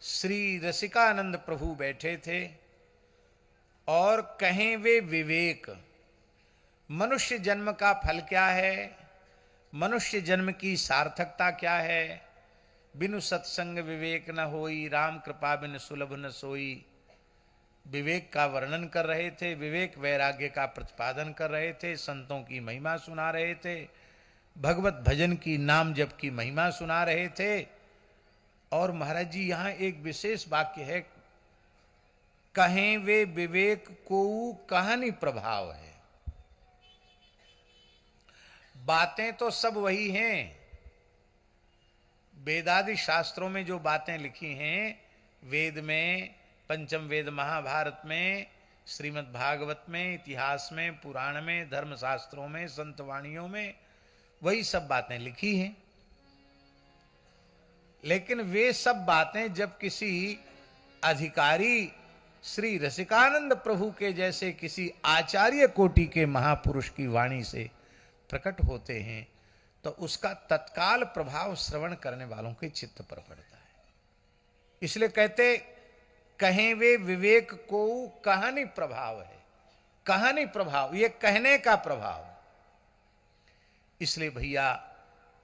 श्री रसिकानंद प्रभु बैठे थे और कहें वे विवेक, मनुष्य जन्म का फल क्या है, मनुष्य जन्म की सार्थकता क्या है। बिनु सत्संग विवेक न होई, राम कृपा बिन सुलभ न सोई। विवेक का वर्णन कर रहे थे, विवेक वैराग्य का प्रतिपादन कर रहे थे, संतों की महिमा सुना रहे थे, भगवत भजन की नाम जप की महिमा सुना रहे थे। और महाराज जी यहां एक विशेष वाक्य है, कहें वे विवेक को कहानी प्रभाव है। बातें तो सब वही हैं, वेदादि शास्त्रों में जो बातें लिखी हैं, वेद में, पंचम वेद महाभारत में, श्रीमद् भागवत में, इतिहास में, पुराण में, धर्मशास्त्रों में, संतवाणियों में, वही सब बातें लिखी हैं। लेकिन वे सब बातें जब किसी अधिकारी श्री रसिकानंद प्रभु के जैसे किसी आचार्य कोटि के महापुरुष की वाणी से प्रकट होते हैं तो उसका तत्काल प्रभाव श्रवण करने वालों के चित्त पर पड़ता है। इसलिए कहते कहें वे विवेक को कहानी प्रभाव है। कहानी प्रभाव, ये कहने का प्रभाव। इसलिए भैया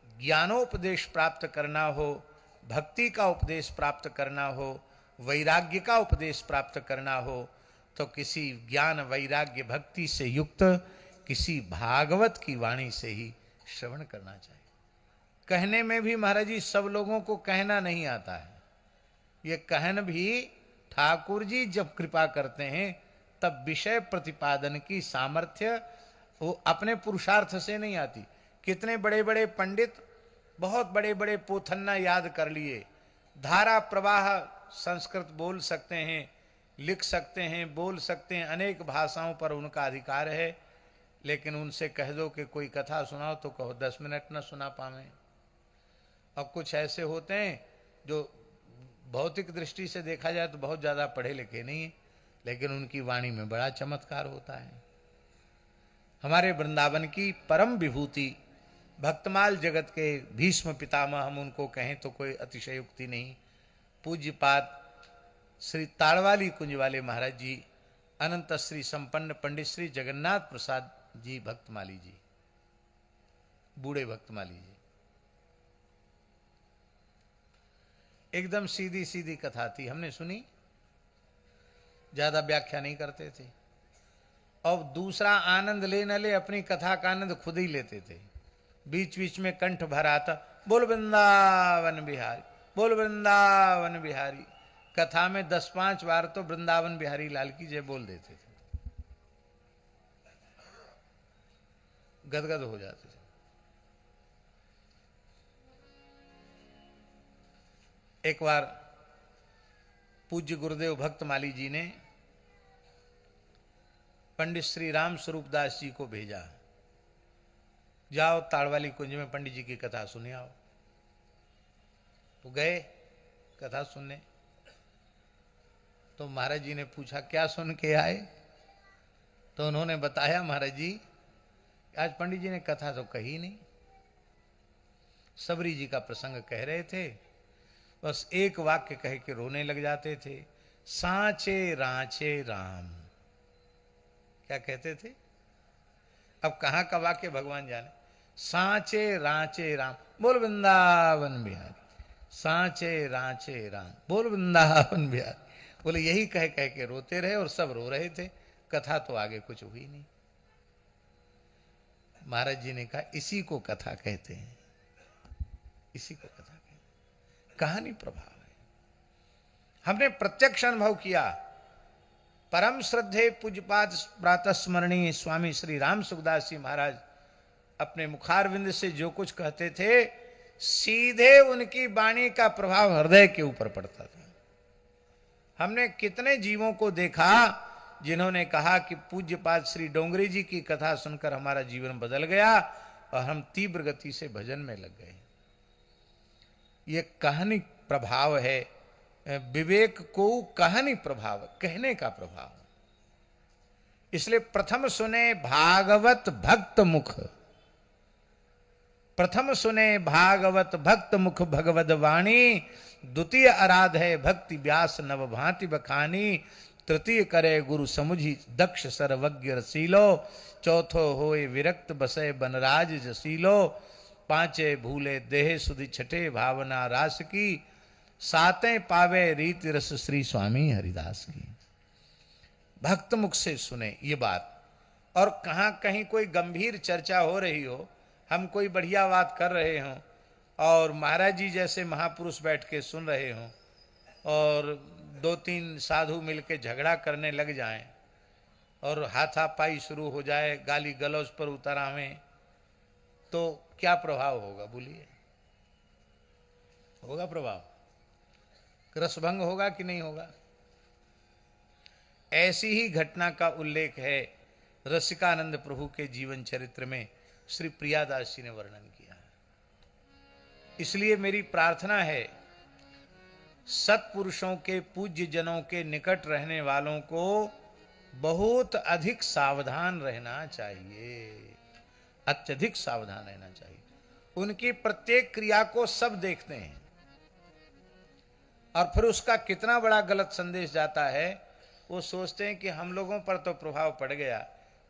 ज्ञानोपदेश प्राप्त करना हो, भक्ति का उपदेश प्राप्त करना हो, वैराग्य का उपदेश प्राप्त करना हो तो किसी ज्ञान वैराग्य भक्ति से युक्त किसी भागवत की वाणी से ही श्रवण करना चाहिए। कहने में भी महाराज जी सब लोगों को कहना नहीं आता है। ये कहन भी ठाकुर जी जब कृपा करते हैं तब विषय प्रतिपादन की सामर्थ्य वो अपने पुरुषार्थ से नहीं आती। कितने बड़े बड़े पंडित बहुत बड़े बड़े पोथन्ना याद कर लिए, धारा प्रवाह संस्कृत बोल सकते हैं, लिख सकते हैं, बोल सकते हैं, अनेक भाषाओं पर उनका अधिकार है। लेकिन उनसे कह दो कि कोई कथा सुनाओ तो कहो 10 मिनट न सुना पावे। और कुछ ऐसे होते हैं जो भौतिक दृष्टि से देखा जाए तो बहुत ज़्यादा पढ़े लिखे नहीं है, लेकिन उनकी वाणी में बड़ा चमत्कार होता है। हमारे वृंदावन की परम विभूति भक्तमाल जगत के भीष्म पितामह, हम उनको कहें तो कोई अतिशयोक्ति नहीं, पूज्यपाद श्री ताड़वाली कुंज वाले महाराज जी, अनंत श्री संपन्न पंडित श्री जगन्नाथ प्रसाद जी भक्तमाली जी, बूढ़े भक्तमाली जी, एकदम सीधी सीधी कथा थी, हमने सुनी, ज्यादा व्याख्या नहीं करते थे। और दूसरा आनंद ले न ले, अपनी कथा का आनंद खुद ही लेते थे। बीच बीच में कंठ भराता, बोल वृंदावन बिहारी, बोल वृंदावन बिहारी। कथा में 10-5 बार तो वृंदावन बिहारी लाल की जय बोल देते थे, गदगद हो जाते थे। एक बार पूज्य गुरुदेव भक्तमाली जी ने पंडित श्री राम स्वरूप दास जी को भेजा, जाओ ताड़वाली कुंज में पंडित जी की कथा सुने आओ। तो गए कथा सुनने। तो महाराज जी ने पूछा क्या सुन के आए? तो उन्होंने बताया, महाराज जी आज पंडित जी ने कथा तो कही नहीं, सबरी जी का प्रसंग कह रहे थे, बस एक वाक्य कह के रोने लग जाते थे, सांचे रांचे राम। क्या कहते थे? अब कहाँ का वाक्य भगवान जाने। सांचे रांचे राम, बोल वृंदावन बिहारी, सांचे रांचे राम, बोल वृंदावन बिहारी। बोले यही कह कह के रोते रहे और सब रो रहे थे, कथा तो आगे कुछ हुई नहीं। महाराज जी ने कहा इसी को कथा कहते हैं, इसी को कथा कहते हैं। कहानी प्रभाव है। हमने प्रत्यक्ष अनुभव किया। परम श्रद्धेय पूज्यपाद प्रातः स्मरणीय स्वामी श्री राम सुखदास जी महाराज अपने मुखारविंद से जो कुछ कहते थे, सीधे उनकी वाणी का प्रभाव हृदय के ऊपर पड़ता था। हमने कितने जीवों को देखा जिन्होंने कहा कि पूज्यपाद श्री डोंगरी जी की कथा सुनकर हमारा जीवन बदल गया और हम तीव्र गति से भजन में लग गए। ये कहानी प्रभाव है। विवेक को कहानी प्रभाव, कहने का प्रभाव। इसलिए प्रथम सुने भागवत भक्त मुख, प्रथम सुने भागवत भक्त मुख भगवद वाणी, द्वितीय आराध है भक्ति व्यास नव भांति बखानी, तृतीय करे गुरु समुझी दक्ष सर्वज्ञ रसीलो, चौथो होए विरक्त बसे बनराज जसीलो, पांचे भूले देह सुधि छठे भावना रास की, सातें पावे रीति रस श्री स्वामी हरिदास की। भक्त मुख से सुने ये बात, और कहाँ कहीं कोई गंभीर चर्चा हो रही हो, हम कोई बढ़िया बात कर रहे हों और महाराज जी जैसे महापुरुष बैठ के सुन रहे हों और दो तीन साधु मिलके झगड़ा करने लग जाएं और हाथापाई शुरू हो जाए, गाली गलौज पर उतर आवें, तो क्या प्रभाव होगा बोलिए? होगा प्रभाव? रसभंग होगा कि नहीं होगा? ऐसी ही घटना का उल्लेख है रसिकानंद प्रभु के जीवन चरित्र में, श्री प्रियादास जी ने वर्णन किया है। इसलिए मेरी प्रार्थना है सत्पुरुषों के, पूज्य जनों के निकट रहने वालों को बहुत अधिक सावधान रहना चाहिए, अत्यधिक सावधान रहना चाहिए। उनकी प्रत्येक क्रिया को सब देखते हैं और फिर उसका कितना बड़ा गलत संदेश जाता है, वो सोचते हैं कि हम लोगों पर तो प्रभाव पड़ गया,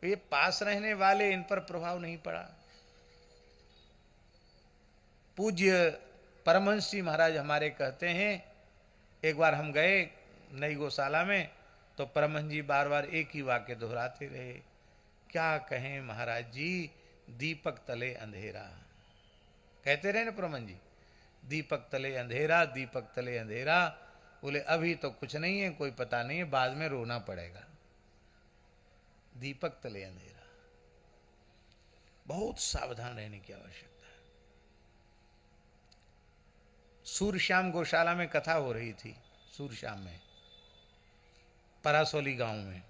ये पास रहने वाले इन पर प्रभाव नहीं पड़ा। पूज्य परमहंस जी महाराज हमारे कहते हैं, एक बार हम गए नई गौशाला में, तो परमहंस जी बार बार एक ही वाक्य दोहराते रहे, क्या कहें महाराज जी, दीपक तले अंधेरा। कहते रहे ना परमहंस जी, दीपक तले अंधेरा, दीपक तले अंधेरा। बोले अभी तो कुछ नहीं है, कोई पता नहीं है, बाद में रोना पड़ेगा। दीपक तले अंधेरा, बहुत सावधान रहने की आवश्यकता है। सूर्यश्याम गौशाला में कथा हो रही थी, सूर्यश्याम में, परासोली गांव में,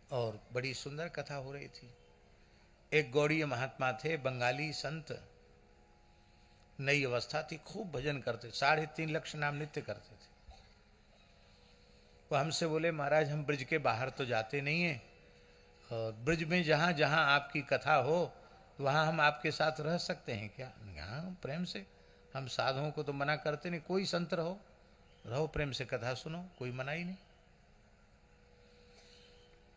और बड़ी सुंदर कथा हो रही थी। एक गौड़ीय महात्मा थे, बंगाली संत, नई अवस्था थी, खूब भजन करते, 3.5 लाख नाम नित्य करते थे। वो हमसे बोले महाराज हम ब्रज के बाहर तो जाते नहीं हैं, और ब्रज में जहाँ जहाँ आपकी कथा हो वहाँ हम आपके साथ रह सकते हैं क्या? हाँ प्रेम से, हम साधुओं को तो मना करते नहीं, कोई संत रहो, रहो प्रेम से कथा सुनो, कोई मना ही नहीं।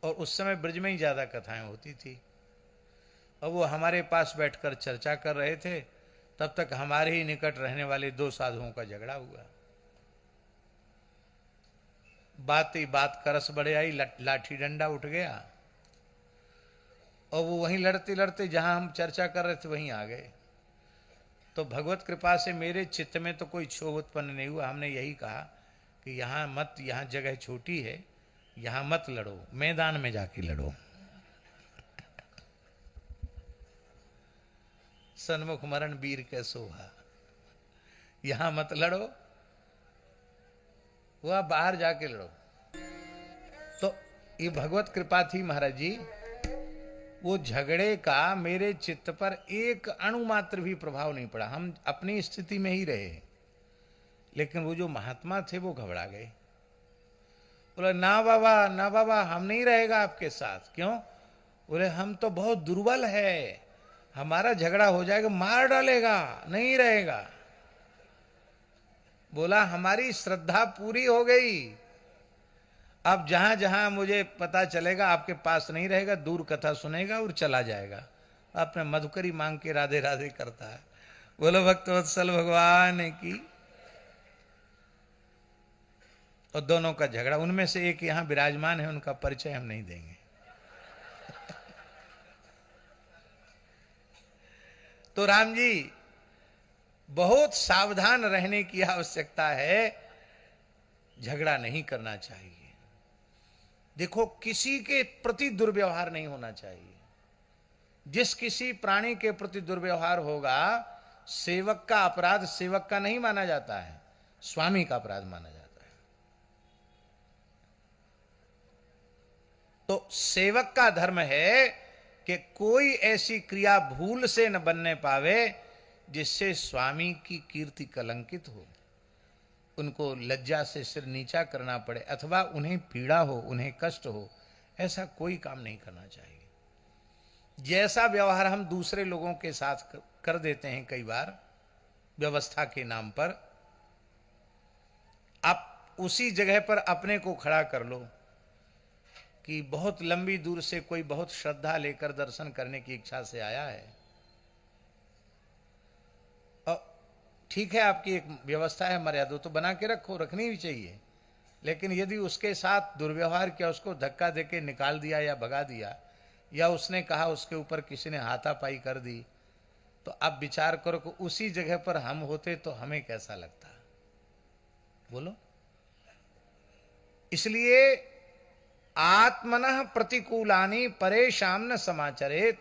और उस समय ब्रज में ही ज़्यादा कथाएं होती थी। और वो हमारे पास बैठकर चर्चा कर रहे थे, तब तक हमारे ही निकट रहने वाले 2 साधुओं का झगड़ा हुआ। बात ही बात करस बढ़े आई, लाठी डंडा उठ गया, और वो वहीं लड़ते लड़ते जहां हम चर्चा कर रहे थे वहीं आ गए। तो भगवत कृपा से मेरे चित्त में तो कोई क्षोभ उत्पन्न नहीं हुआ। हमने यही कहा कि यहाँ मत, यहाँ जगह छोटी है, यहाँ मत लड़ो, मैदान में जाके लड़ो। सन्मुख मरण वीर के सोहा, यहां मत लड़ो, वह बाहर जाके लड़ो। तो ये भगवत कृपा थी महाराज जी, वो झगड़े का मेरे चित्त पर एक अणु मात्र भी प्रभाव नहीं पड़ा। हम अपनी स्थिति में ही रहे, लेकिन वो जो महात्मा थे वो घबरा गए। बोले ना बाबा, ना बाबा, हम नहीं रहेगा आपके साथ। क्यों? बोले हम तो बहुत दुर्बल है, हमारा झगड़ा हो जाएगा, मार डालेगा, नहीं रहेगा। बोला हमारी श्रद्धा पूरी हो गई, अब जहां जहां मुझे पता चलेगा आपके पास नहीं रहेगा, दूर कथा सुनेगा और चला जाएगा। अपने मधुकरी मांग के राधे राधे करता है। बोलो भक्तवत्सल भगवान की। और दोनों का झगड़ा, उनमें से एक यहां विराजमान है, उनका परिचय हम नहीं देंगे। तो राम जी, बहुत सावधान रहने की आवश्यकता है, झगड़ा नहीं करना चाहिए। देखो, किसी के प्रति दुर्व्यवहार नहीं होना चाहिए। जिस किसी प्राणी के प्रति दुर्व्यवहार होगा, सेवक का अपराध सेवक का नहीं माना जाता है, स्वामी का अपराध माना जाता है। तो सेवक का धर्म है कि कोई ऐसी क्रिया भूल से न बनने पावे जिससे स्वामी की कीर्ति कलंकित हो, उनको लज्जा से सिर नीचा करना पड़े, अथवा उन्हें पीड़ा हो, उन्हें कष्ट हो, ऐसा कोई काम नहीं करना चाहिए। जैसा व्यवहार हम दूसरे लोगों के साथ कर देते हैं कई बार, व्यवस्था के नाम पर। आप उसी जगह पर अपने को खड़ा कर लो कि बहुत लंबी दूर से कोई बहुत श्रद्धा लेकर दर्शन करने की इच्छा से आया है, और ठीक है आपकी एक व्यवस्था है, मर्यादा तो बना के रखो, रखनी भी चाहिए, लेकिन यदि उसके साथ दुर्व्यवहार किया, उसको धक्का देके निकाल दिया या भगा दिया, या उसने कहा उसके ऊपर किसी ने हाथापाई कर दी, तो अब विचार करो कि उसी जगह पर हम होते तो हमें कैसा लगता। बोलो। इसलिए आत्मनः प्रतिकूलानि परेशान न समाचरेत,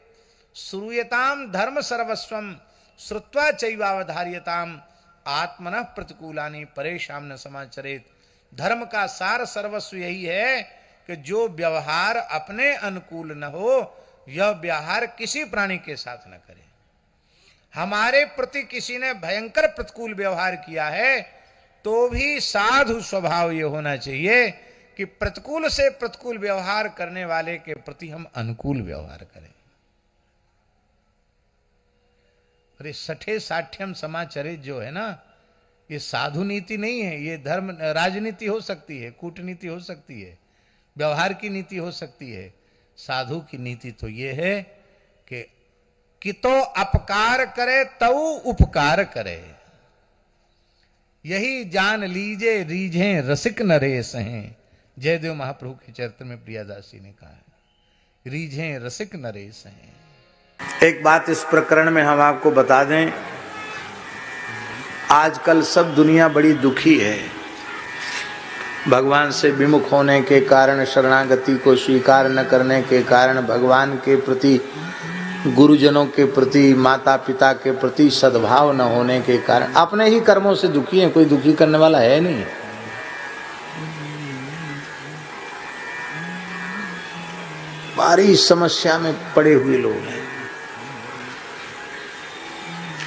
श्रूयताम धर्म सर्वस्वम श्रुत्वा चैवावधार्यताम, आत्मनः प्रतिकूलानि परेशान न समाचरेत। धर्म का सार सर्वस्व यही है कि जो व्यवहार अपने अनुकूल न हो, यह व्यवहार किसी प्राणी के साथ न करे। हमारे प्रति किसी ने भयंकर प्रतिकूल व्यवहार किया है तो भी साधु स्वभाव ये होना चाहिए कि प्रतिकूल से प्रतिकूल व्यवहार करने वाले के प्रति हम अनुकूल व्यवहार करें। अरे सठे साठ्यम समाचरित जो है ना, ये साधु नीति नहीं है, ये धर्म राजनीति हो सकती है, कूटनीति हो सकती है, व्यवहार की नीति हो सकती है। साधु की नीति तो ये है कि तो अपकार करे तऊ उपकार करे, यही जान लीजे रीझे रसिक नरेश हैं। जयदेव महाप्रभु के चरित्र में प्रियादासी ने कहा है, रीझे रसिक नरेश हैं। एक बात इस प्रकरण में हम आपको बता दें, आजकल सब दुनिया बड़ी दुखी है। भगवान से विमुख होने के कारण, शरणागति को स्वीकार न करने के कारण, भगवान के प्रति, गुरुजनों के प्रति, माता पिता के प्रति सद्भाव न होने के कारण अपने ही कर्मों से दुखी हैं। कोई दुखी करने वाला है नहीं। भारी समस्या में पड़े हुए लोग हैं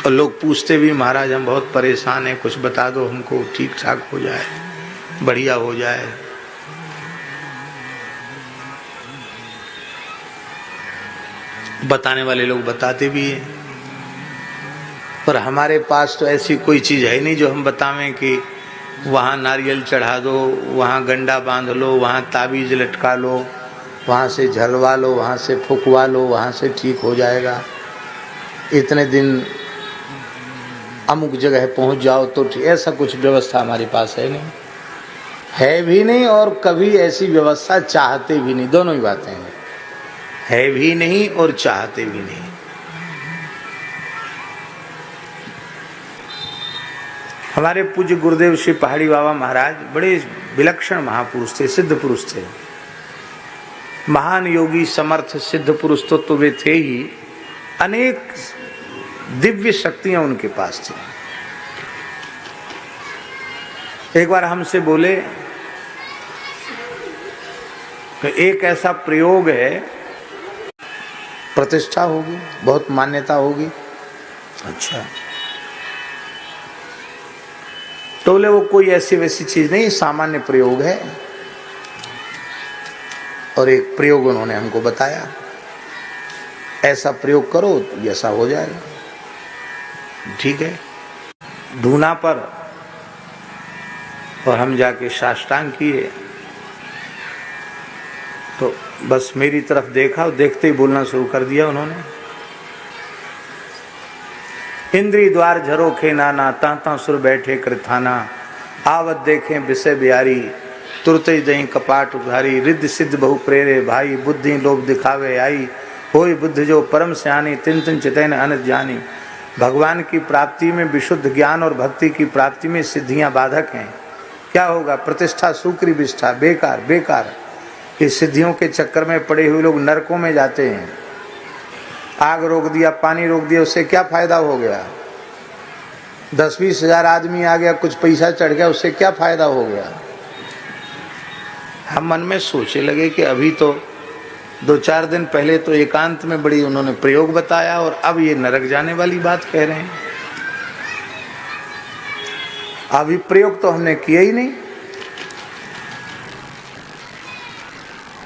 और लोग पूछते भी, महाराज हम बहुत परेशान हैं, कुछ बता दो हमको, ठीक ठाक हो जाए, बढ़िया हो जाए। बताने वाले लोग बताते भी हैं, पर हमारे पास तो ऐसी कोई चीज है नहीं जो हम बतावें कि वहाँ नारियल चढ़ा दो, वहाँ गंडा बांध लो, वहाँ ताबीज लटका लो, वहाँ से झलवा लो, वहाँ से फुकवा लो, वहाँ से ठीक हो जाएगा, इतने दिन अमुक जगह पहुँच जाओ तो ठीक। ऐसा कुछ व्यवस्था हमारे पास है नहीं, है भी नहीं, और कभी ऐसी व्यवस्था चाहते भी नहीं। दोनों ही बातें हैं, है भी नहीं और चाहते भी नहीं। हमारे पूज्य गुरुदेव श्री पहाड़ी बाबा महाराज बड़े विलक्षण महापुरुष थे, सिद्ध पुरुष थे, महान योगी, समर्थ सिद्ध पुरुष तो वे थे ही, अनेक दिव्य शक्तियां उनके पास थी। एक बार हमसे बोले कि एक ऐसा प्रयोग है, प्रतिष्ठा होगी, बहुत मान्यता होगी। अच्छा, तो बोले वो कोई ऐसी वैसी चीज नहीं, सामान्य प्रयोग है। और एक प्रयोग उन्होंने हमको बताया, ऐसा प्रयोग करो तो ऐसा हो जाएगा। ठीक है, धूना पर, और हम जाके साष्टांग किए, तो बस मेरी तरफ देखा और देखते ही बोलना शुरू कर दिया उन्होंने, इंद्री द्वार झरोखे नाना, तांता सुर बैठे कृथाना, आवत देखें विषय बिहारी, तुरते दही कपाट उधारी, रिद्धि सिद्ध बहु प्रेरे भाई, बुद्धि लोभ दिखावे आई, होई बुद्ध जो परम स्यानी, तिन तिन चितैन अनंत जानी। भगवान की प्राप्ति में, विशुद्ध ज्ञान और भक्ति की प्राप्ति में सिद्धियां बाधक हैं। क्या होगा? प्रतिष्ठा, सूक्री विष्ठा, बेकार बेकार। इस सिद्धियों के चक्कर में पड़े हुए लोग नरकों में जाते हैं। आग रोक दिया, पानी रोक दिया, उससे क्या फायदा हो गया? 10-20 हजार आदमी आ गया, कुछ पैसा चढ़ गया, उससे क्या फायदा हो गया? हम मन में सोचे लगे कि अभी तो 2-4 दिन पहले तो एकांत में बड़ी उन्होंने प्रयोग बताया, और अब ये नरक जाने वाली बात कह रहे हैं। अभी प्रयोग तो हमने किया ही नहीं।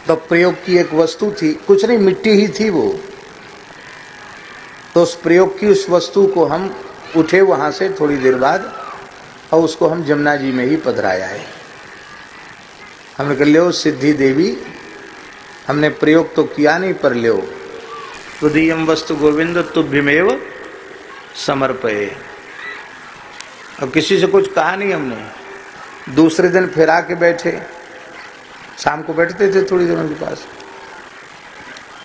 तो प्रयोग की एक वस्तु थी, कुछ नहीं, मिट्टी ही थी वो। तो उस प्रयोग की उस वस्तु को हम उठे वहां से थोड़ी देर बाद और उसको हम जमुना जी में ही पधराया है। हमने कहा लो सिद्धि देवी, हमने प्रयोग तो किया नहीं पर लो, तुदीयम वस्तु गोविंद तुभ्यमेव समर्पये। अब किसी से कुछ कहा नहीं हमने। दूसरे दिन फिर आके बैठे, शाम को बैठते थे थोड़ी देर उनके पास,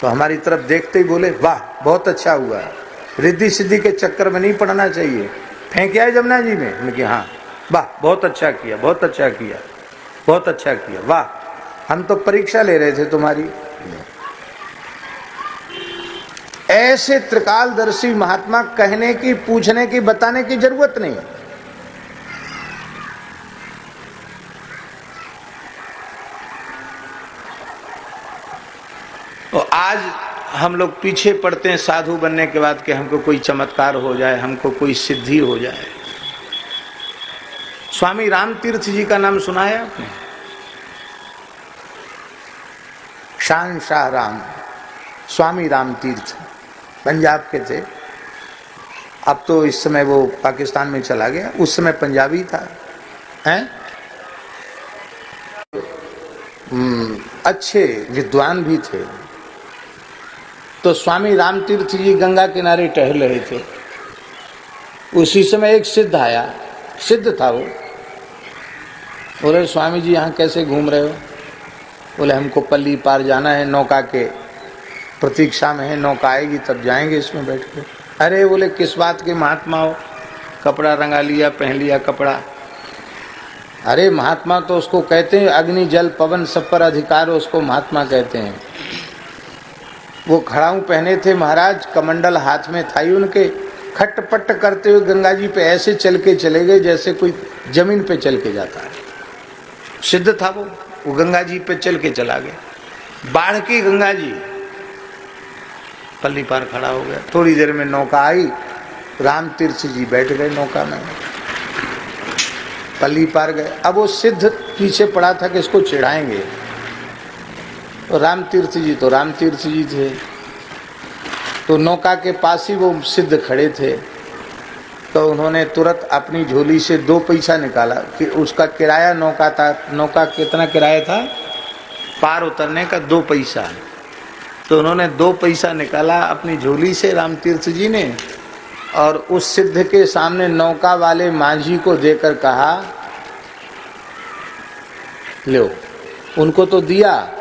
तो हमारी तरफ देखते ही बोले वाह बहुत अच्छा हुआ, रिद्धि सिद्धि के चक्कर में नहीं पड़ना चाहिए, फेंक आए जमुना जी में। हमने कहा हाँ, वाह बहुत अच्छा किया, बहुत अच्छा किया, बहुत अच्छा किया, वाह हम तो परीक्षा ले रहे थे तुम्हारी। ऐसे त्रिकालदर्शी महात्मा कहने की, पूछने की, बताने की जरूरत नहीं। तो आज हम लोग पीछे पड़ते हैं साधु बनने के बाद कि हमको कोई चमत्कार हो जाए, हमको कोई सिद्धि हो जाए। स्वामी रामतीर्थ जी का नाम सुना है आपने? शान शाह राम, स्वामी रामतीर्थ पंजाब के थे। अब तो इस समय वो पाकिस्तान में चला गया, उस समय पंजाबी था। हैं? अच्छे विद्वान भी थे। तो स्वामी रामतीर्थ जी गंगा किनारे टहल रहे थे। उसी समय एक सिद्ध आया, सिद्ध था वो। बोले स्वामी जी यहाँ कैसे घूम रहे हो? बोले हमको पल्ली पार जाना है, नौका के प्रतीक्षा में है, नौका आएगी तब जाएंगे इसमें बैठ के। अरे बोले किस बात के महात्मा हो? कपड़ा रंगा लिया, पहन लिया कपड़ा। अरे महात्मा तो उसको कहते हैं, अग्नि जल पवन सब पर अधिकार, उसको महात्मा कहते हैं। वो खड़ाऊ पहने थे महाराज, कमंडल हाथ में था उनके, खटपट करते हुए गंगा जी पे ऐसे चल के चले गए जैसे कोई जमीन पे चल के जाता है। सिद्ध था वो गंगा जी पे चल के चला गया। बाढ़ की गंगा जी, पल्ली पार खड़ा हो गया। थोड़ी देर में नौका आई, रामतीर्थ जी बैठ गए नौका में, पल्ली पार गए। अब वो सिद्ध पीछे पड़ा था कि इसको चिढ़ाएंगे, तो रामतीर्थ जी थे। तो नौका के पास ही वो सिद्ध खड़े थे। तो उन्होंने तुरंत अपनी झोली से 2 पैसा निकाला कि उसका किराया नौका था। नौका कितना किराया था? पार उतरने का 2 पैसा। तो उन्होंने 2 पैसा निकाला अपनी झोली से रामतीर्थ जी ने, और उस सिद्ध के सामने नौका वाले माझी को देकर कहा लो। उनको तो दिया,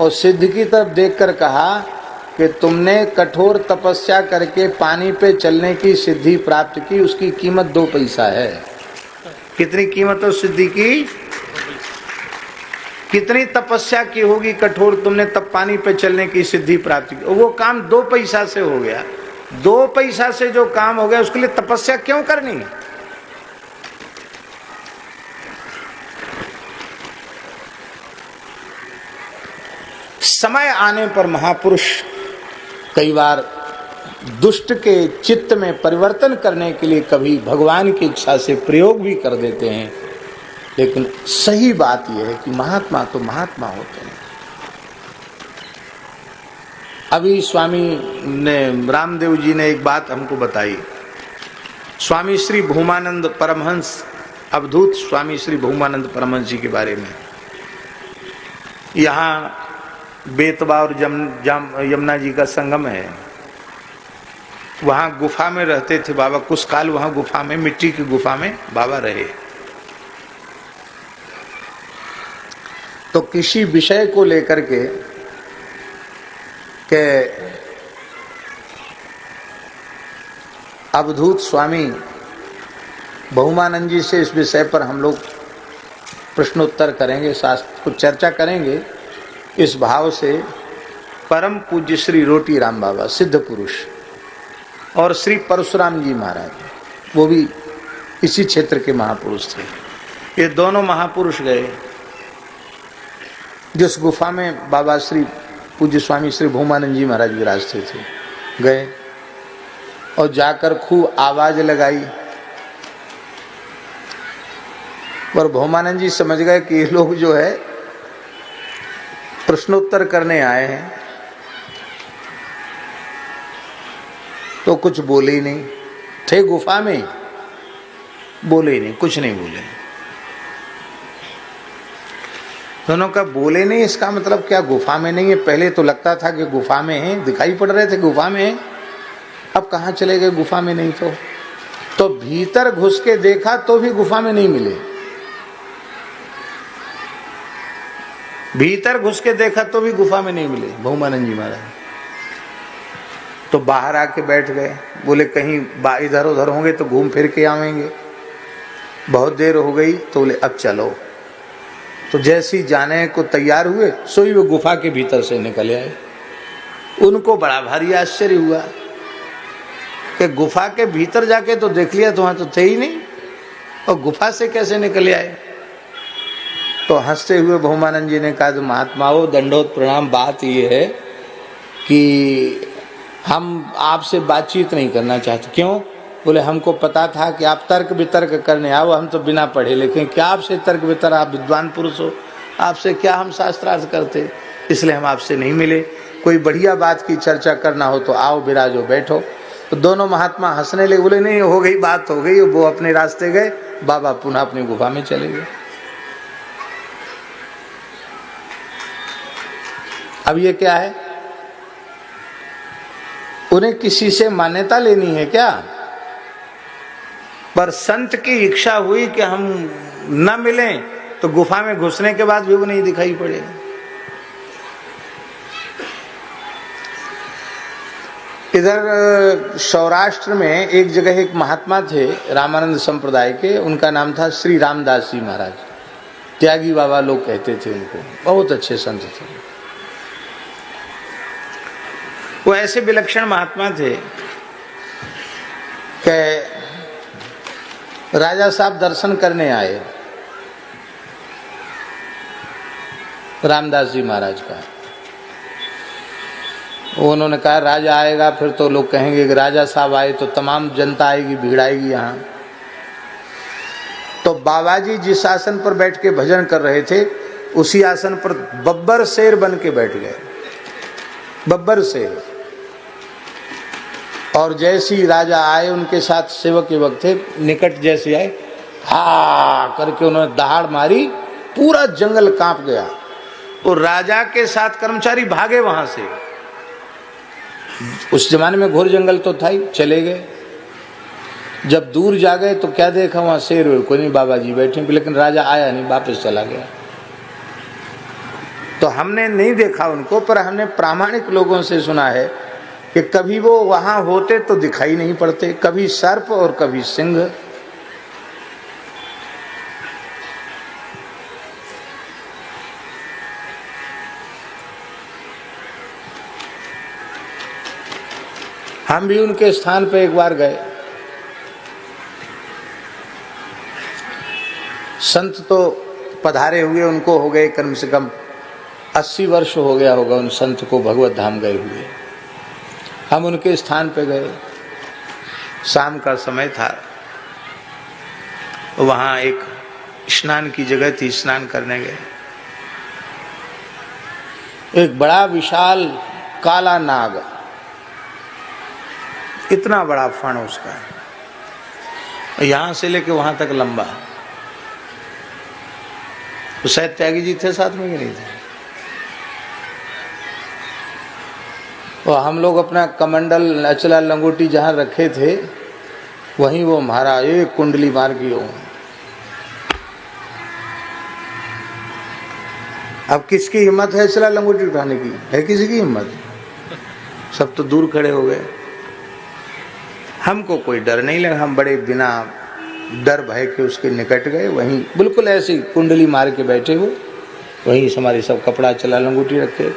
और सिद्ध की तरफ देखकर कहा कि तुमने कठोर तपस्या करके पानी पे चलने की सिद्धि प्राप्त की, उसकी कीमत 2 पैसा है। कितनी कीमत है उस सिद्धि की? कितनी तपस्या की होगी कठोर, तुमने तब पानी पे चलने की सिद्धि प्राप्त की। वो काम 2 पैसा से हो गया। 2 पैसा से जो काम हो गया उसके लिए तपस्या क्यों करनी? समय आने पर महापुरुष कई बार दुष्ट के चित्त में परिवर्तन करने के लिए कभी भगवान की इच्छा से प्रयोग भी कर देते हैं, लेकिन सही बात यह है कि महात्मा तो महात्मा होते हैं। अभी स्वामी ने, रामदेव जी ने एक बात हमको बताई। स्वामी श्री भूमानंद परमहंस, अवधूत स्वामी श्री भूमानंद परमहंस जी के बारे में। यहाँ बेतवा और यमुना जी का संगम है, वहां गुफा में रहते थे बाबा। कुछ काल वहां गुफा में, मिट्टी की गुफा में बाबा रहे। तो किसी विषय को लेकर के अवधूत स्वामी भूमानंद जी से इस विषय पर हम लोग प्रश्नोत्तर करेंगे, शास्त्र कुछ चर्चा करेंगे। इस भाव से परम पूज्य श्री रोटी राम बाबा सिद्ध पुरुष और श्री परशुराम जी महाराज, वो भी इसी क्षेत्र के महापुरुष थे। ये दोनों महापुरुष गए जिस गुफा में बाबा श्री पूज्य स्वामी श्री भूमानंद जी महाराज विराजते थे, गए और जाकर खूब आवाज लगाई। पर भूमानंद जी समझ गए कि ये लोग जो है प्रश्नोत्तर करने आए हैं, तो कुछ बोले ही नहीं, थे गुफा में, बोले नहीं, कुछ नहीं बोले। दोनों का बोले नहीं, इसका मतलब क्या गुफा में नहीं है? पहले तो लगता था कि गुफा में है, दिखाई पड़ रहे थे गुफा में है, अब कहाँ चले गए गुफा में नहीं तो भीतर घुस के देखा तो भी गुफा में नहीं मिले, भीतर घुस के देखा तो भी गुफा में नहीं मिले बहुमानंद जी महाराज। तो बाहर आके बैठ गए, बोले कहीं इधर उधर होंगे तो घूम फिर के आवेंगे। बहुत देर हो गई तो बोले अब चलो। तो जैसे ही जाने को तैयार हुए सोई वो गुफा के भीतर से निकल आए। उनको बड़ा भारी आश्चर्य हुआ कि गुफा के भीतर जाके तो देख लिया तो वहां तो थे ही नहीं, और गुफा से कैसे निकल आए। तो हंसते हुए बहुमानंद जी ने कहा, तो महात्माओं दंडोत प्रणाम, बात ये है कि हम आपसे बातचीत नहीं करना चाहते। क्यों? बोले हमको पता था कि आप तर्क वितर्क करने आओ, हम तो बिना पढ़े लिखे, क्या आपसे तर्क वितर्क, आप विद्वान पुरुष हो, आपसे क्या हम शास्त्रार्थ करते, इसलिए हम आपसे नहीं मिले। कोई बढ़िया बात की चर्चा करना हो तो आओ, विराजो, बैठो। तो दोनों महात्मा हंसने लगे, बोले नहीं हो गई, बात हो गई। वो अपने रास्ते गए, बाबा पुनः अपनी गुफा में चले गए। अब ये क्या है? उन्हें किसी से मान्यता लेनी है क्या? पर संत की इच्छा हुई कि हम न मिलें, तो गुफा में घुसने के बाद भी वो नहीं दिखाई पड़े। इधर सौराष्ट्र में एक जगह एक महात्मा थे रामानंद संप्रदाय के, उनका नाम था श्री रामदास जी महाराज। त्यागी बाबा लोग कहते थे उनको, बहुत अच्छे संत थे। वो ऐसे विलक्षण महात्मा थे कि राजा साहब दर्शन करने आए रामदास जी महाराज का। उन्होंने कहा राजा आएगा फिर तो लोग कहेंगे कि राजा साहब आए, तो तमाम जनता आएगी, भीड़ आएगी यहाँ। तो बाबा जी जिस आसन पर बैठ के भजन कर रहे थे उसी आसन पर बब्बर शेर बन के बैठ गए, बब्बर शेर। और जैसे ही राजा आए, उनके साथ सेवक युवक थे, निकट जैसे आए, हा करके उन्होंने दहाड़ मारी, पूरा जंगल कांप गया। और राजा के साथ कर्मचारी भागे वहां से। उस जमाने में घोर जंगल तो था ही, चले गए। जब दूर जा गए तो क्या देखा, वहां शेर वेर कोई नहीं, बाबा जी बैठे, लेकिन राजा आया नहीं, वापस चला गया। तो हमने नहीं देखा उनको, पर हमने प्रामाणिक लोगों से सुना है कि कभी वो वहां होते तो दिखाई नहीं पड़ते, कभी सर्प और कभी सिंह। हम भी उनके स्थान पर एक बार गए। संत तो पधारे हुए, उनको हो गए कम से कम 80 वर्ष हो गया होगा उन संत को भगवत धाम गए हुए। हम उनके स्थान पे गए, शाम का समय था, वहां एक स्नान की जगह थी, स्नान करने गए। एक बड़ा विशाल काला नाग, इतना बड़ा फण उसका, यहां से लेके वहां तक लंबा। तो शायद त्यागी जी थे साथ में कि नहीं थे। और हम लोग अपना कमंडल अचला लंगोटी जहां रखे थे वहीं वो मारा, एक कुंडली मार की हो। अब किसकी हिम्मत है अचला लंगोटी उठाने की? है किसी की हिम्मत? सब तो दूर खड़े हो गए। हमको कोई डर नहीं लगा, हम बड़े बिना डर भय के उसके निकट गए। वहीं बिल्कुल ऐसी कुंडली मार के बैठे हो, वहीं हमारे सब कपड़ा चला लंगोटी रखे।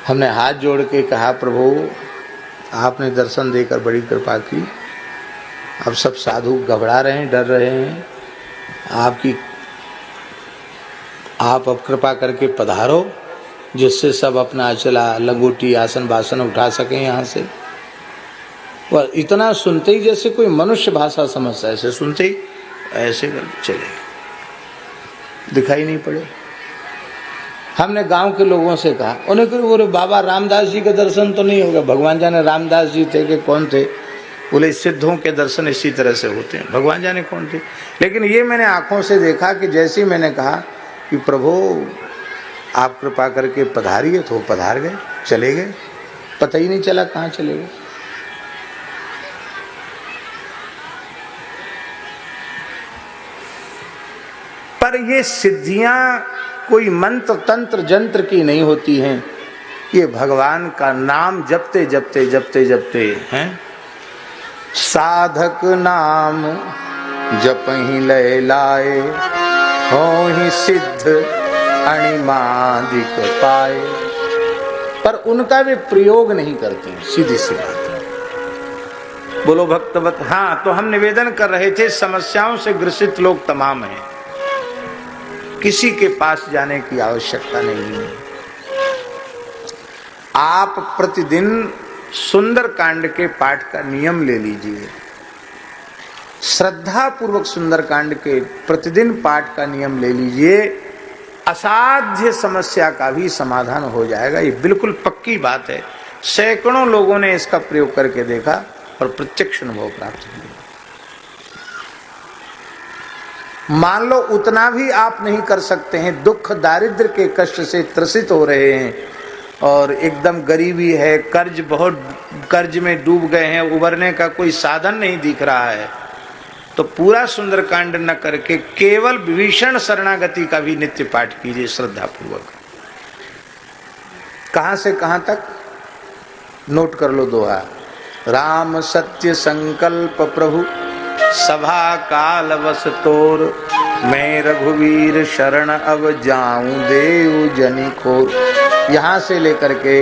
हमने हाथ जोड़ के कहा, प्रभु आपने दर्शन देकर बड़ी कृपा की, अब सब साधु घबरा रहे हैं, डर रहे हैं, आप अब कृपा करके पधारो, जिससे सब अपना अचला लंगोटी आसन बासन उठा सकें यहाँ से। और इतना सुनते ही जैसे कोई मनुष्य भाषा समझता है, ऐसे सुनते ही ऐसे कर चले, दिखाई नहीं पड़े। हमने गांव के लोगों से कहा, उन्हें बोले बाबा रामदास जी का दर्शन तो नहीं होगा। भगवान जाने रामदास जी थे कि कौन थे, बोले सिद्धों के दर्शन इसी तरह से होते हैं, भगवान जाने कौन थे। लेकिन ये मैंने आंखों से देखा कि जैसे ही मैंने कहा कि प्रभु आप कृपा करके पधारिए, तो पधार गए, चले गए, पता ही नहीं चला कहाँ चले गए। पर ये सिद्धियां कोई मंत्र तंत्र जंत्र की नहीं होती हैं, ये भगवान का नाम जपते जपते जपते जपते हैं। साधक नाम जपहि लय लाए, होहि सिद्ध अणिमादिक पाए। पर उनका वे प्रयोग नहीं करते हैं, सीधी सी बात है। बोलो भक्तवत। हाँ, तो हम निवेदन कर रहे थे, समस्याओं से ग्रसित लोग तमाम हैं, किसी के पास जाने की आवश्यकता नहीं है। आप प्रतिदिन सुंदर कांड के पाठ का नियम ले लीजिए, श्रद्धा पूर्वक सुंदर कांड के प्रतिदिन पाठ का नियम ले लीजिए, असाध्य समस्या का भी समाधान हो जाएगा। ये बिल्कुल पक्की बात है। सैकड़ों लोगों ने इसका प्रयोग करके देखा और प्रत्यक्ष अनुभव प्राप्त किया। मान लो उतना भी आप नहीं कर सकते हैं, दुख दारिद्र के कष्ट से त्रसित हो रहे हैं और एकदम गरीबी है, कर्ज में डूब गए हैं, उबरने का कोई साधन नहीं दिख रहा है, तो पूरा सुंदरकांड न करके केवल विभीषण शरणागति का भी नित्य पाठ कीजिए श्रद्धा पूर्वक। कहां से कहां तक नोट कर लो दोहा। राम सत्य संकल्प प्रभु सभा काल वस तोर, मैं रघुवीर शरण अब जाऊं देव जनि खोर। यहां से लेकर के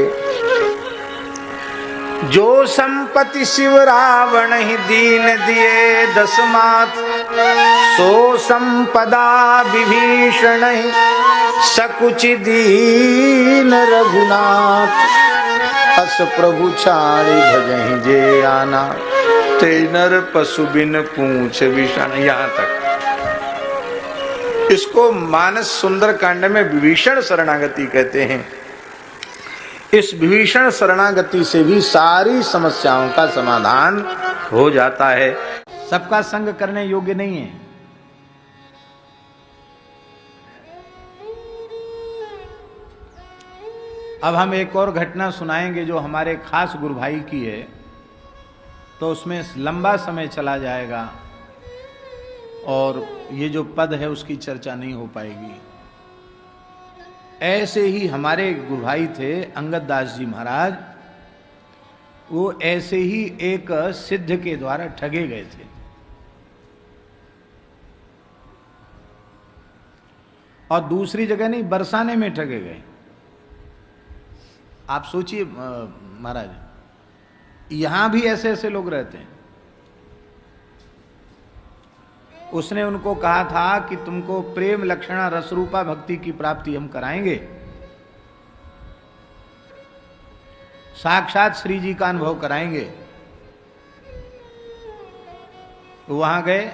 जो संपत्ति शिव रावण ही दीन दिए दसमात, सो संपदा विभीषण ही सकुचि दीन रघुनाथ। अस प्रभु छाड़ी भजहि जे आना, ते नर पशु बिन पूछ विषण। यहां तक इसको मानस सुंदर कांड में विभीषण शरणागति कहते हैं। इस विभीषण शरणागति से भी सारी समस्याओं का समाधान हो जाता है। सबका संग करने योग्य नहीं है। अब हम एक और घटना सुनाएंगे जो हमारे खास गुरु भाई की है, तो उसमें लंबा समय चला जाएगा और ये जो पद है उसकी चर्चा नहीं हो पाएगी। ऐसे ही हमारे गुरु भाई थे अंगद दास जी महाराज, वो ऐसे ही एक सिद्ध के द्वारा ठगे गए थे। और दूसरी जगह नहीं, बरसाने में ठगे गए। आप सोचिए महाराज, यहां भी ऐसे ऐसे लोग रहते हैं। उसने उनको कहा था कि तुमको प्रेम लक्षणा रसरूपा भक्ति की प्राप्ति हम कराएंगे, साक्षात श्री जी का अनुभव कराएंगे। वहां गए,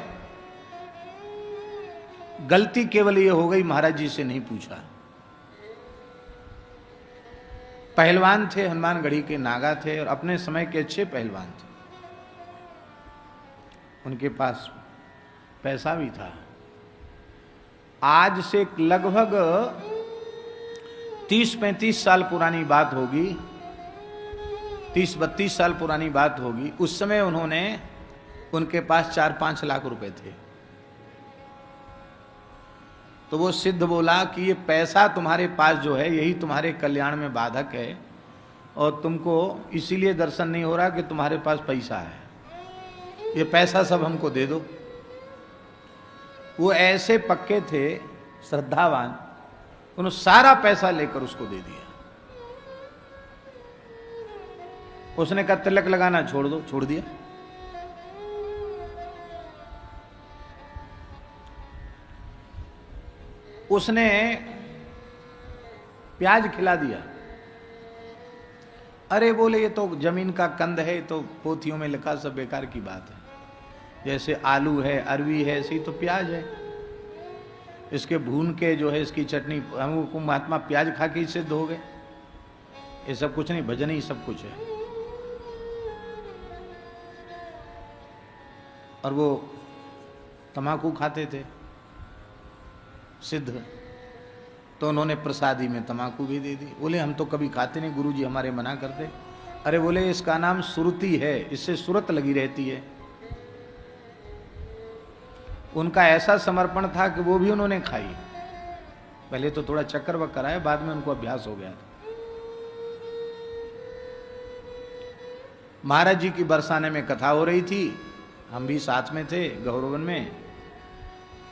गलती केवल ये हो गई महाराज जी से नहीं पूछा। पहलवान थे, हनुमानगढ़ी के नागा थे और अपने समय के अच्छे पहलवान थे। उनके पास पैसा भी था। आज से लगभग 30-35 साल पुरानी बात होगी, 30-32 साल पुरानी बात होगी। उस समय उनके पास 4-5 लाख रुपए थे। तो वो सिद्ध बोला कि ये पैसा तुम्हारे पास जो है यही तुम्हारे कल्याण में बाधक है, और तुमको इसीलिए दर्शन नहीं हो रहा कि तुम्हारे पास पैसा है, ये पैसा सब हमको दे दो। वो ऐसे पक्के थे, श्रद्धावान, उन्होंने सारा पैसा लेकर उसको दे दिया। उसने कहा तिलक लगाना छोड़ दो, छोड़ दिया। उसने प्याज खिला दिया। अरे बोले ये तो जमीन का कंद है, तो पोथियों में लिखा, सब बेकार की बात है। जैसे आलू है, अरवी है, ऐसी तो प्याज है। इसके भून के जो है इसकी चटनी, हमको महात्मा प्याज खा के ही सिद्ध हो गए। ये सब कुछ नहीं, भजन ही सब कुछ है। और वो तम्बाकू खाते थे सिद्ध, तो उन्होंने प्रसादी में तम्बाकू भी दे दी। बोले हम तो कभी खाते नहीं, गुरुजी हमारे मना करते। अरे बोले इसका नाम सुरती है, इससे सुरत लगी रहती है। उनका ऐसा समर्पण था कि वो भी उन्होंने खाई। पहले तो थोड़ा चक्कर वक्कर आया, बाद में उनको अभ्यास हो गया था। महाराज जी की बरसाने में कथा हो रही थी, हम भी साथ में थे गौरवन में।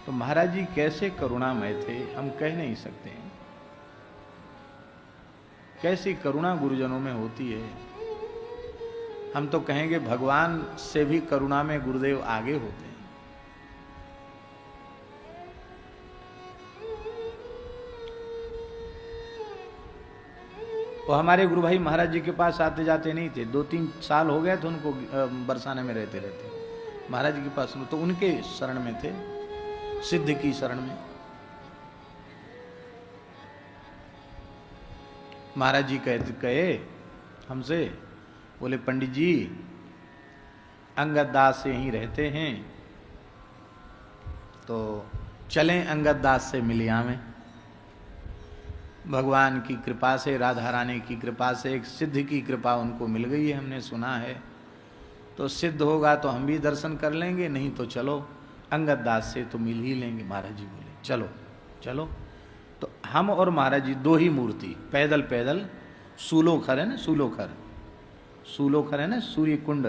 तो महाराज जी कैसे करुणामय थे, हम कह नहीं सकते। कैसी करुणा गुरुजनों में होती है। हम तो कहेंगे भगवान से भी करुणा में गुरुदेव आगे होते हैं। वो हमारे गुरु भाई महाराज जी के पास आते जाते नहीं थे। 2-3 साल हो गए थे उनको बरसाने में रहते महाराज जी के पास, तो उनके शरण में थे, सिद्ध की शरण में। महाराज जी कहे हमसे, बोले पंडित जी अंगद दास से यहीं रहते हैं, तो चलें अंगद दास से मिलिया में। भगवान की कृपा से, राधा रानी की कृपा से, एक सिद्ध की कृपा उनको मिल गई है, हमने सुना है। तो सिद्ध होगा तो हम भी दर्शन कर लेंगे, नहीं तो चलो अंगद दास से तो मिल ही लेंगे। महाराज जी बोले चलो चलो। तो हम और महाराज जी 2 ही मूर्ति पैदल पैदल, सूलोखर है ना, सूलोखर है ना, सूर्य कुंड,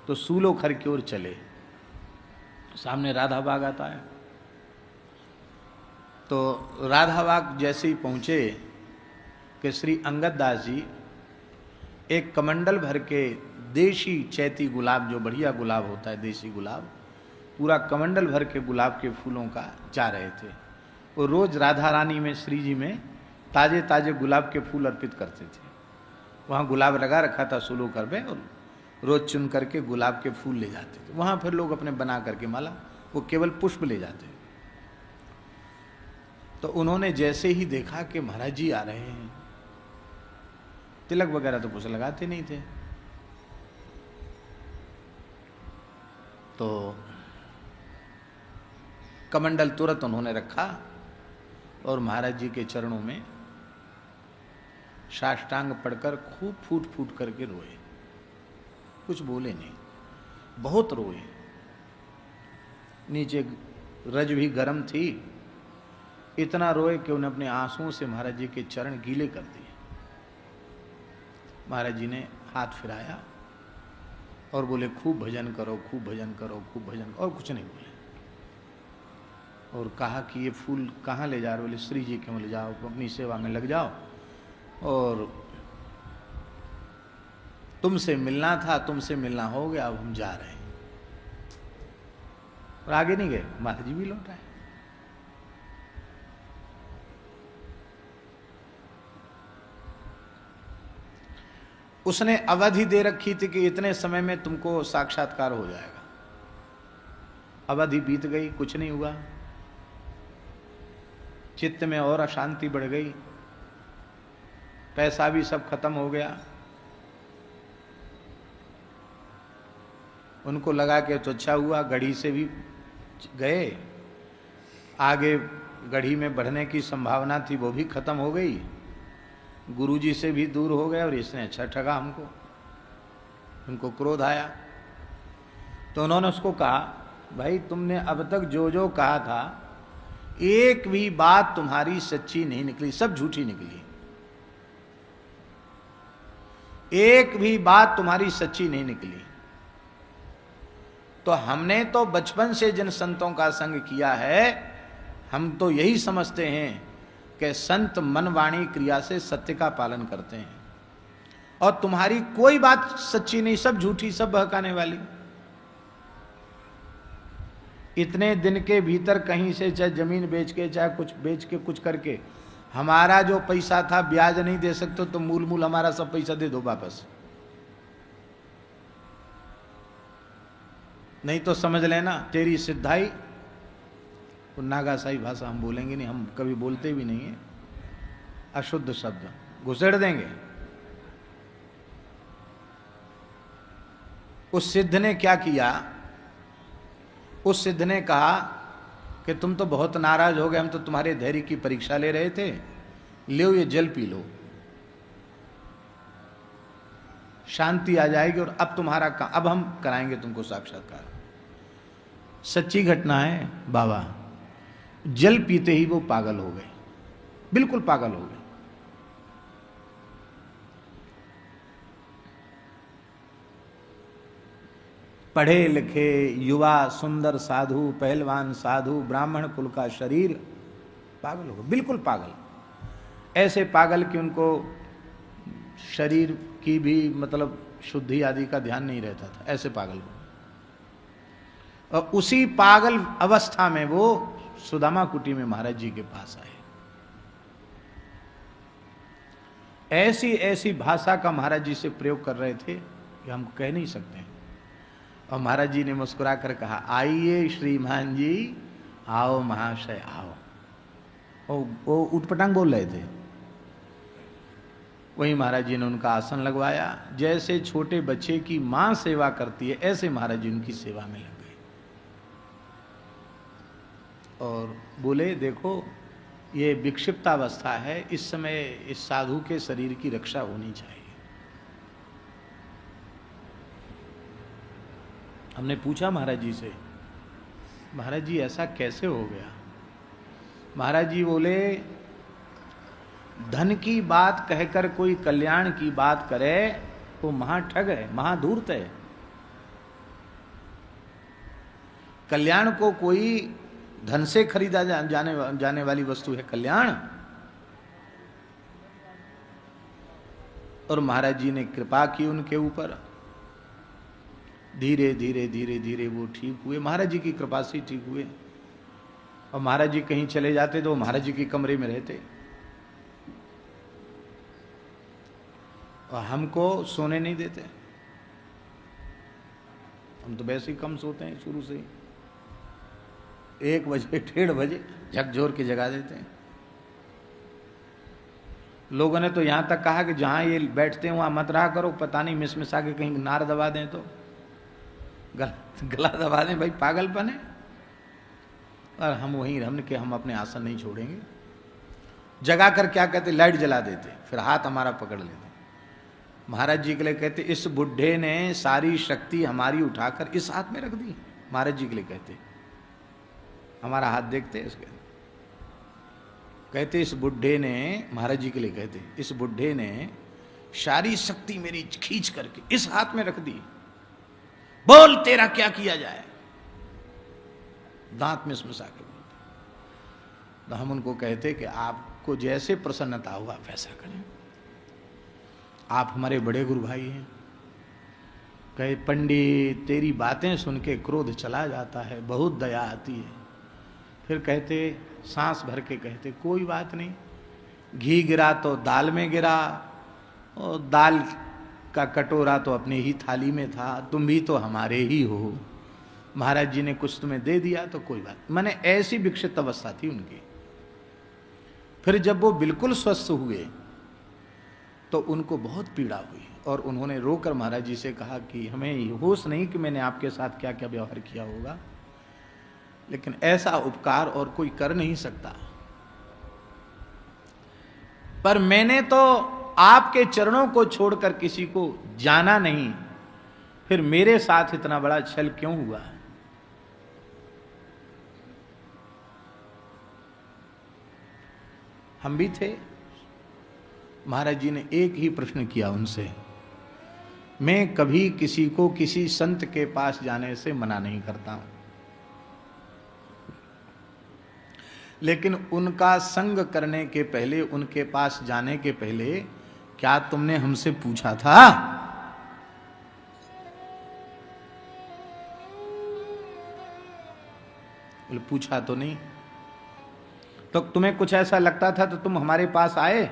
तो सूलोखर की ओर चले। सामने राधा बाग आता है। तो राधा बाग जैसे ही पहुंचे कि श्री अंगद दास जी एक कमंडल भर के देशी चैती गुलाब, जो बढ़िया गुलाब होता है देसी गुलाब, पूरा कमंडल भर के गुलाब के फूलों का जा रहे थे। वो रोज राधा रानी में, श्री जी में ताजे ताजे गुलाब के फूल अर्पित करते थे। वहाँ गुलाब लगा रखा था सूलोखर पे, और रोज चुन करके गुलाब के फूल ले जाते थे। वहाँ फिर लोग अपने बना करके माला, वो केवल पुष्प ले जाते। तो उन्होंने जैसे ही देखा कि महाराज जी आ रहे हैं, तिलक वगैरह तो कुछ लगाते नहीं थे, तो कमंडल तुरंत उन्होंने रखा और महाराज जी के चरणों में साष्टांग पढ़कर खूब फूट फूट करके रोए। कुछ बोले नहीं, बहुत रोए। नीचे रज भी गर्म थी, इतना रोए कि उन्हें अपने आंसुओं से महाराज जी के चरण गीले कर दिए। महाराज जी ने हाथ फिराया और बोले खूब भजन करो, खूब भजन करो, खूब भजन करो, और कुछ नहीं बोले। और कहा कि ये फूल कहाँ ले जा रहे हो? बोले श्री जी क्यों ले जाओ, अपनी सेवा में लग जाओ, और तुमसे मिलना था, तुमसे मिलना हो गया, अब हम जा रहे हैं। और आगे नहीं गए, महाराज जी भी लौट आए। उसने अवधि दे रखी थी कि इतने समय में तुमको साक्षात्कार हो जाएगा। अवधि बीत गई, कुछ नहीं हुआ। चित्त में और अशांति बढ़ गई, पैसा भी सब खत्म हो गया। उनको लगा कि तो अच्छा हुआ, गढ़ी से भी गए, आगे गढ़ी में बढ़ने की संभावना थी वो भी खत्म हो गई, गुरुजी से भी दूर हो गए, और इसने अच्छा ठगा हमको। उनको क्रोध आया, तो उन्होंने उसको कहा भाई तुमने अब तक जो जो कहा था, एक भी बात तुम्हारी सच्ची नहीं निकली, सब झूठी निकली। एक भी बात तुम्हारी सच्ची नहीं निकली। तो हमने तो बचपन से जिन संतों का संग किया है, हम तो यही समझते हैं कि संत मन वाणी क्रिया से सत्य का पालन करते हैं, और तुम्हारी कोई बात सच्ची नहीं, सब झूठी, सब बहकाने वाली। इतने दिन के भीतर कहीं से चाहे जमीन बेच के, चाहे कुछ बेच के, कुछ करके, हमारा जो पैसा था ब्याज नहीं दे सकते, तो मूल मूल हमारा सब पैसा दे दो वापस, नहीं तो समझ लेना तेरी सिद्धाई। तो नागासाई भाषा हम बोलेंगे नहीं, हम कभी बोलते भी नहीं है, अशुद्ध शब्द घुसेड़ देंगे। उस सिद्ध ने क्या किया, उस सिद्ध ने कहा कि तुम तो बहुत नाराज हो गए, हम तो तुम्हारे धैर्य की परीक्षा ले रहे थे, लो ये जल पी लो, शांति आ जाएगी और अब तुम्हारा काम, अब हम कराएंगे तुमको साक्षात्कार। सच्ची घटना है बाबा, जल पीते ही वो पागल हो गए, बिल्कुल पागल हो गए। पढ़े लिखे युवा सुंदर साधु, पहलवान साधु, ब्राह्मण कुल का शरीर, पागल हो गए, बिल्कुल पागल। ऐसे पागल कि उनको शरीर की भी मतलब शुद्धि आदि का ध्यान नहीं रहता था, ऐसे पागल हो। और उसी पागल अवस्था में वो सुदामा कुटी में महाराज जी के पास आए। ऐसी ऐसी भाषा का महाराज जी से प्रयोग कर रहे थे कि हम कह नहीं सकते हैं। और महाराज जी ने मुस्कुरा कर कहा, आइए श्रीमान जी, आओ महाशय आओ। वो उटपटांग बोल रहे थे। वहीं महाराज जी ने उनका आसन लगवाया। जैसे छोटे बच्चे की मां सेवा करती है, ऐसे महाराज जी उनकी सेवा में लग गए और बोले, देखो ये विक्षिप्तावस्था है, इस समय इस साधु के शरीर की रक्षा होनी चाहिए। हमने पूछा महाराज जी से, महाराज जी ऐसा कैसे हो गया? महाराज जी बोले, धन की बात कहकर कोई कल्याण की बात करे वो महाठग है, महाधूर्त है। कल्याण को कोई धन से खरीदा जाने वाली वस्तु है कल्याण। और महाराज जी ने कृपा की उनके ऊपर, धीरे धीरे धीरे धीरे वो ठीक हुए, महाराज जी की कृपा से ठीक हुए। और महाराज जी कहीं चले जाते तो महाराज जी के कमरे में रहते और हमको सोने नहीं देते। हम तो वैसे ही कम सोते हैं शुरू से ही, 1 बजे 1:30 बजे झकझोर के जगा देते हैं। लोगों ने तो यहां तक कहा कि जहां ये बैठते हैं वहां मत रहा करो, पता नहीं मिस आके कहीं नार दबा दें तो गला दबा दें, भाई पागलपन है। और हम वहीं रहने के, हम अपने आसन नहीं छोड़ेंगे। जगा कर क्या कहते, लाइट जला देते, फिर हाथ हमारा पकड़ लेते। महाराज जी के लिए कहते, इस बुढ़े ने सारी शक्ति हमारी उठाकर इस हाथ में रख दी। महाराज जी के लिए कहते, हमारा हाथ देखते इसके, कहते इस बुढ़े ने, महाराज जी के लिए कहते, इस बुढ़े ने सारी शक्ति मेरी खींच करके इस हाथ में रख दी, बोल तेरा क्या किया जाए। दांत में समसा के बोलते। तो हम उनको कहते कि आपको जैसे प्रसन्नता हुआ वैसा करें, आप हमारे बड़े गुरु भाई हैं। कहे, पंडित तेरी बातें सुन के क्रोध चला जाता है, बहुत दया आती है। फिर कहते, सांस भर के कहते, कोई बात नहीं, घी गिरा तो दाल में गिरा, और दाल का कटोरा तो अपने ही थाली में था, तुम भी तो हमारे ही हो। महाराज जी ने कुछ तुम्हें दे दिया तो कोई बात। मैंने ऐसी विक्षिप्त अवस्था थी उनकी। फिर जब वो बिल्कुल स्वस्थ हुए तो उनको बहुत पीड़ा हुई और उन्होंने रोकर महाराज जी से कहा कि हमें होश नहीं कि मैंने आपके साथ क्या क्या व्यवहार किया होगा, लेकिन ऐसा उपकार और कोई कर नहीं सकता। पर मैंने तो आपके चरणों को छोड़कर किसी को जाना नहीं, फिर मेरे साथ इतना बड़ा छल क्यों हुआ? हम भी थे। महाराज जी ने एक ही प्रश्न किया उनसे, मैं कभी किसी को किसी संत के पास जाने से मना नहीं करता हूं, लेकिन उनका संग करने के पहले, उनके पास जाने के पहले क्या तुमने हमसे पूछा था? पूछा तो नहीं। तो तुम्हें कुछ ऐसा लगता था तो तुम हमारे पास आए?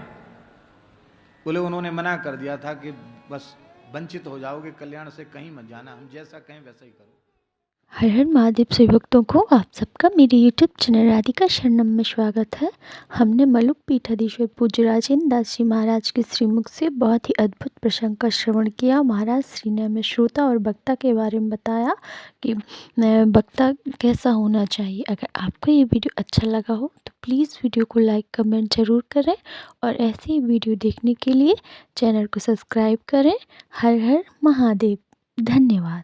बोले उन्होंने मना कर दिया था कि बस वंचित हो जाओगे, कल्याण से कहीं मत जाना, हम जैसा कहें वैसा ही करो। हर हर महादेव से भक्तों को आप सबका मेरे यूट्यूब चैनल राधिका शरणम में स्वागत है। हमने मलुक पीठाधीश्वर पूज्य राजेंद्र दास जी महाराज के श्रीमुख से बहुत ही अद्भुत प्रसंग का श्रवण किया। महाराज श्री ने हमें श्रोता और वक्ता के बारे में बताया कि वक्ता कैसा होना चाहिए। अगर आपको ये वीडियो अच्छा लगा हो तो प्लीज़ वीडियो को लाइक कमेंट ज़रूर करें और ऐसे ही वीडियो देखने के लिए चैनल को सब्सक्राइब करें। हर हर महादेव। धन्यवाद।